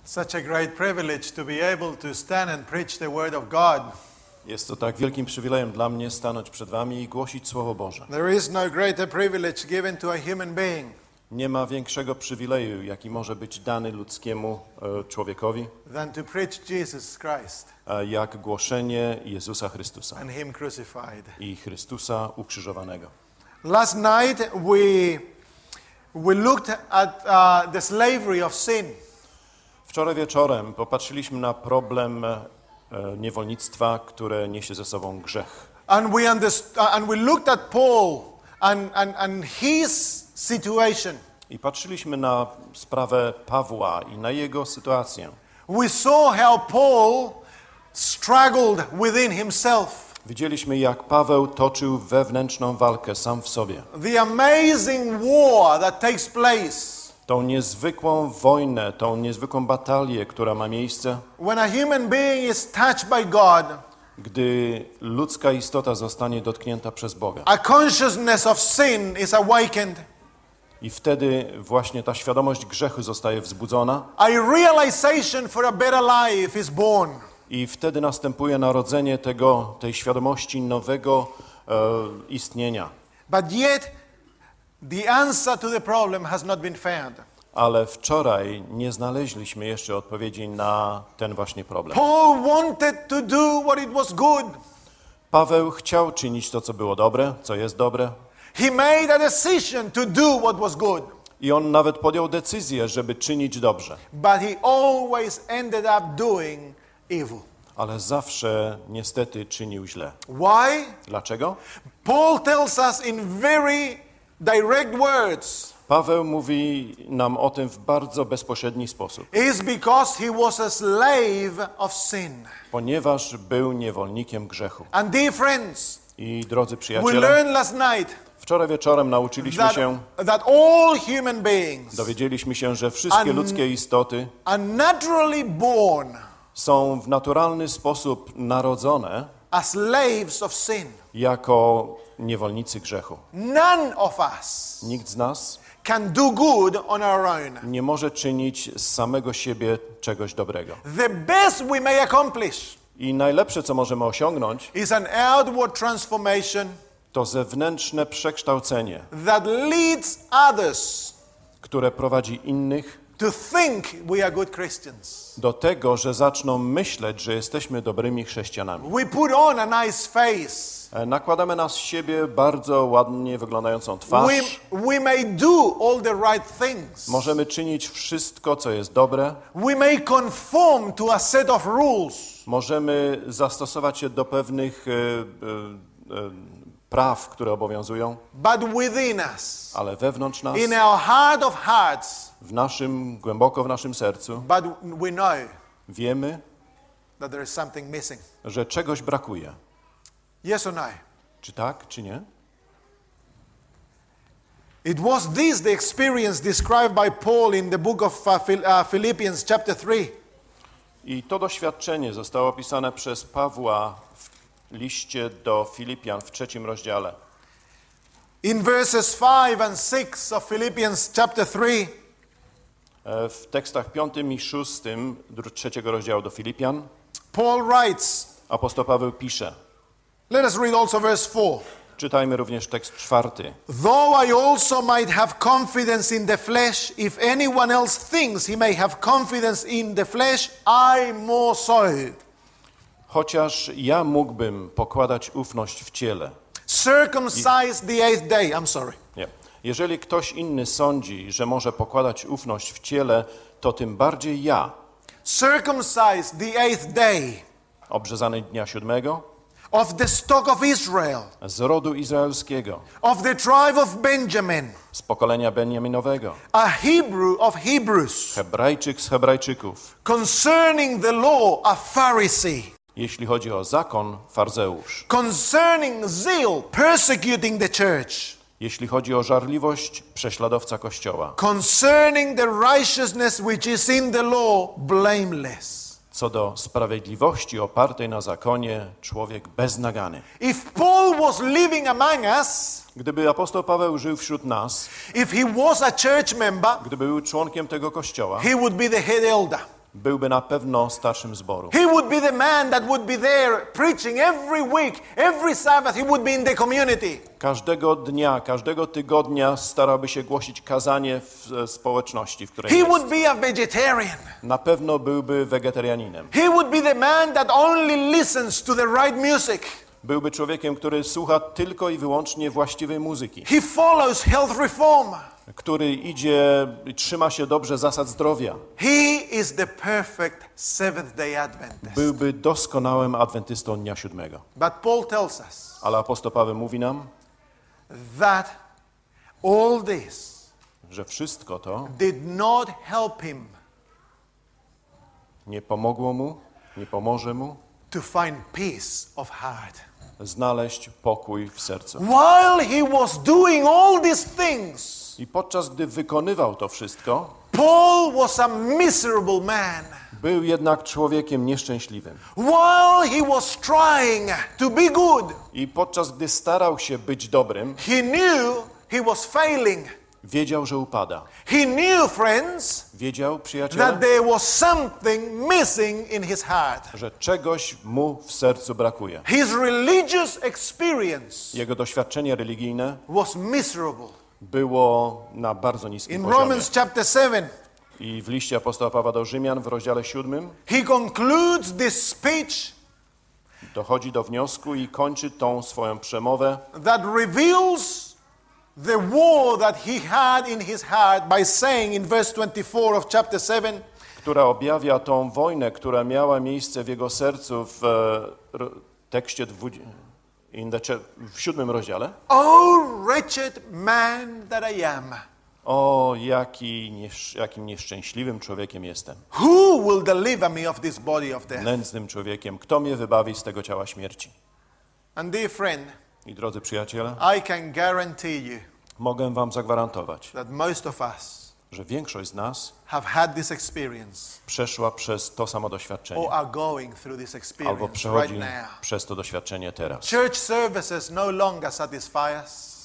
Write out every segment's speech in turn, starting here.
Such a great privilege to be able to stand and preach the word of God. Jest to tak wielkim przywilejem dla mnie stanąć przed wami i głosić Słowo Boże. There is no greater privilege given to a human being Nie ma większego przywileju, jaki może być dany ludzkiemu człowiekowi, than to preach Jesus Christ jak głoszenie Jezusa Chrystusa and Him crucified. i Chrystusa ukrzyżowanego. Last night we looked at the slavery of sin. Wczoraj wieczorem popatrzyliśmy na problem niewolnictwa, które niesie ze sobą grzech. And we looked at Paul and his situation. I patrzyliśmy na sprawę Pawła i na jego sytuację. We saw how Paul struggled within himself. Widzieliśmy, jak Paweł toczył wewnętrzną walkę sam w sobie. The amazing war that takes place. Tą niezwykłą wojnę, tą niezwykłą batalię, która ma miejsce, When a human being is touched by God, gdy ludzka istota zostanie dotknięta przez Boga. a consciousness of sin is awakened. I wtedy właśnie ta świadomość grzechu zostaje wzbudzona A realization for a better life is born. i wtedy następuje narodzenie tej świadomości nowego istnienia. But yet, the answer to the problem has not been found. Ale wczoraj nie znaleźliśmy jeszcze odpowiedzi na ten właśnie problem. Paul wanted to do what it was good. Paweł chciał czynić to, co było dobre, co jest dobre. He made a decision to do what was good. I on nawet podjął decyzję, żeby czynić dobrze. But he always ended up doing evil. Ale zawsze niestety czynił źle. Why? Dlaczego? Paul tells us in very direct words. Paweł mówi nam o tym w bardzo bezpośredni sposób. It's because he was a slave of sin. Ponieważ był niewolnikiem grzechu. And dear friends, I drodzy we przyjaciele, learned last night wczoraj wieczorem nauczyliśmy się, that all human beings dowiedzieliśmy się, że wszystkie ludzkie istoty are naturally born są w naturalny sposób narodzone as slaves of sin. jako niewolnicy grzechu. None of us Nikt z nas can do good on our own. nie może czynić z samego siebie czegoś dobrego. The best we may accomplish I najlepsze, co możemy osiągnąć, is an outward transformation to zewnętrzne przekształcenie, that leads others które prowadzi innych to think we are good Christians. do tego, że zaczną myśleć, że jesteśmy dobrymi chrześcijanami. We put on a nice face. Nakładamy na siebie bardzo ładnie wyglądającą twarz. We may do all the right things. Możemy czynić wszystko, co jest dobre. We may conform to a set of rules. Możemy zastosować się do pewnych praw, które obowiązują. But within us, Ale wewnątrz nas, in our heart of hearts, głęboko w naszym sercu, but we know wiemy, that there is something missing. że czegoś brakuje. Yes or no? Czy tak, czy nie? It was this the experience described by Paul in the book of Philippians chapter 3. I to doświadczenie zostało opisane przez Pawła w liście do Filipian w 3 rozdziale. In verses 5 and 6 of Philippians chapter 3, W tekstach 5 i 6 3 rozdziału do Filipian Paul writes, apostoł Paweł pisze. let us read also verse 4. Czytajmy również tekst 4. Though I also might have confidence in the flesh, if anyone else thinks he may have confidence in the flesh, I more so. Chociaż ja mógłbym pokładać ufność w ciele. Circumcised the 8th day. I'm sorry. Nie. Jeżeli ktoś inny sądzi, że może pokładać ufność w ciele, to tym bardziej ja, Circumcised the 8th day obrzezany dnia 7, of the stock of Israel, z rodu izraelskiego, of the tribe of Benjamin, z pokolenia Benjaminowego, a Hebrew of Hebrews, Hebrajczyk z Hebrajczyków. concerning the law, a Pharisee, Jeśli chodzi o zakon, faryzeusz. concerning zeal, persecuting the church, Jeśli chodzi o żarliwość, prześladowca Kościoła. concerning the righteousness which is in the law, blameless. Co do sprawiedliwości opartej na zakonie, człowiek beznagany. If Paul was living among us, Gdyby apostoł Paweł żył wśród nas, if he was a church member, gdyby był członkiem tego Kościoła, he would be the head elder. byłby na pewno starszym zboru. He would be the man that would be there preaching every week, every Sabbath. He would be in the community. Każdego dnia, każdego tygodnia starałby się głosić kazanie w społeczności, w której He jest. would be a vegetarian. Na pewno byłby wegetarianinem. He would be the man that only listens to the right music. Byłby człowiekiem, który słucha tylko i wyłącznie właściwej muzyki. He follows health reform. Który idzie i trzyma się dobrze zasad zdrowia. He is the perfect Seventh-day Adventist. Byłby doskonałym adwentystą dnia siódmego. But Paul tells us Ale apostoł Paweł mówi nam, that all this że wszystko to did not help him nie pomogło mu, nie pomoże mu to find peace of heart. znaleźć pokój w sercu. While he was doing all these things, I podczas gdy wykonywał to wszystko, Paul was a miserable man. był jednak człowiekiem nieszczęśliwym. While he was trying to be good, I podczas gdy starał się być dobrym, he knew he was failing. wiedział, że upada. He knew, friends, Wiedział, przyjaciele, that there was something missing in his heart. że czegoś mu w sercu brakuje. His religious experience Jego doświadczenie religijne was miserable. było na bardzo niskim In poziomie. Romans chapter 7, I w liście apostoła Pawła do Rzymian w rozdziale 7 he concludes this speech dochodzi do wniosku i kończy tą swoją przemowę, that reveals the war that he had in his heart by saying in verse 24 of chapter 7, która objawia tą wojnę, która miała miejsce w jego sercu w tekście w 7 rozdziale. "O wretched man that I am, O, jakim nieszczęśliwym człowiekiem jestem. who will deliver me of this body of death?" Nędznym człowiekiem. Kto mnie wybawi z tego ciała śmierci? And dear friend, I drodzy przyjaciele, I can guarantee you mogę wam zagwarantować, that most of us że większość z nas have had this experience przeszła przez to samo doświadczenie. or are going through this Albo experience right przechodzi now. przez to doświadczenie teraz. Church services no longer satisfy us.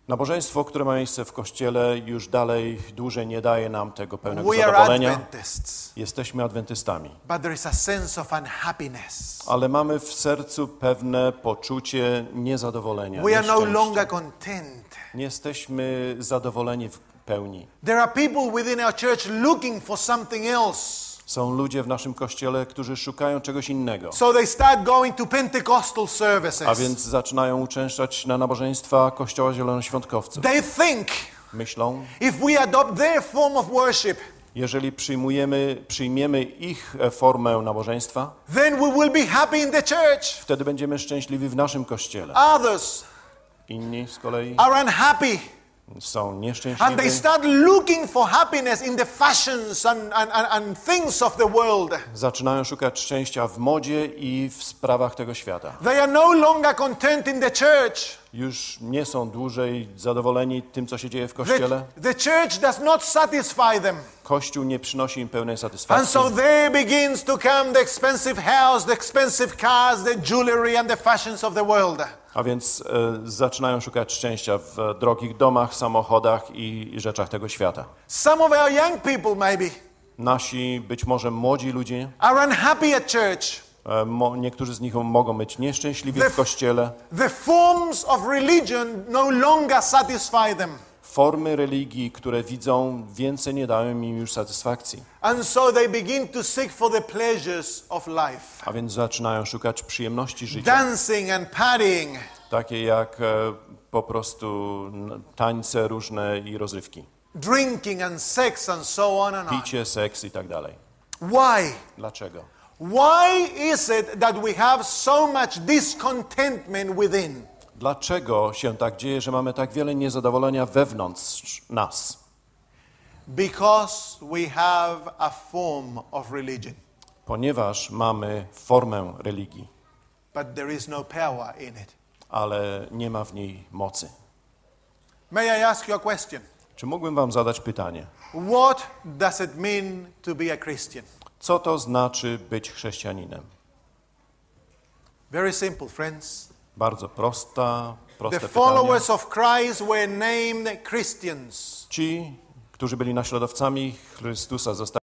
Nabożeństwo, które ma miejsce w kościele, już dalej dłużej nie daje nam tego pełnego We are zadowolenia. Adventists, Jesteśmy adwentystami, but there is a sense of unhappiness. ale mamy w sercu pewne poczucie niezadowolenia, We are no nieszczęścia. longer content. Nie jesteśmy zadowoleni w pełni. There are people within our church looking for something else. Są ludzie w naszym kościele, którzy szukają czegoś innego. So they start going to Pentecostal services. A więc zaczynają uczęszczać na nabożeństwa Kościoła Zielonoświątkowców. They think Myślą, if we adopt their form of worship, jeżeli przyjmiemy ich formę nabożeństwa, then we will be happy in the church. wtedy będziemy szczęśliwi w naszym kościele. Others Inni z kolei are unhappy. są And they nieszczęśliwi start looking for happiness in the fashions and things of the world. zaczynają szukać szczęścia w modzie i w sprawach tego świata. They are no longer content in the church. Już nie są dłużej zadowoleni tym, co się dzieje w kościele. The church does not satisfy them. Kościół nie przynosi im pełnej And satysfakcji. so there begins to come the expensive house, the expensive cars, the jewelry and the fashions of the world. A więc zaczynają szukać szczęścia w drogich domach, samochodach i rzeczach tego świata. Some of our young people maybe Nasi, być może młodzi ludzie, are unhappy at church. Niektórzy z nich mogą być nieszczęśliwi w kościele. The forms of religion no longer satisfy them. Formy religii, które widzą, więcej nie dają im już satysfakcji. And so they begin to seek for the pleasures of life. A więc zaczynają szukać przyjemności życia. Dancing and partying. Takie jak po prostu tańce różne i rozrywki. Drinking and sex and so on and on. Picie, seks i tak dalej. Why? Dlaczego? Why is it that we have so much discontentment within? Dlaczego się tak dzieje, że mamy tak wiele niezadowolenia wewnątrz nas? Because we have a form of religion, Ponieważ mamy formę religii, but there is no power in it. ale nie ma w niej mocy. May I ask you a question? Czy mógłbym wam zadać pytanie? What does it mean to be a Christian? Co to znaczy być chrześcijaninem? Very simple, friends. Bardzo proste The pytanie. followers of Christ were named Christians. Ci, którzy byli naśladowcami Chrystusa, zostali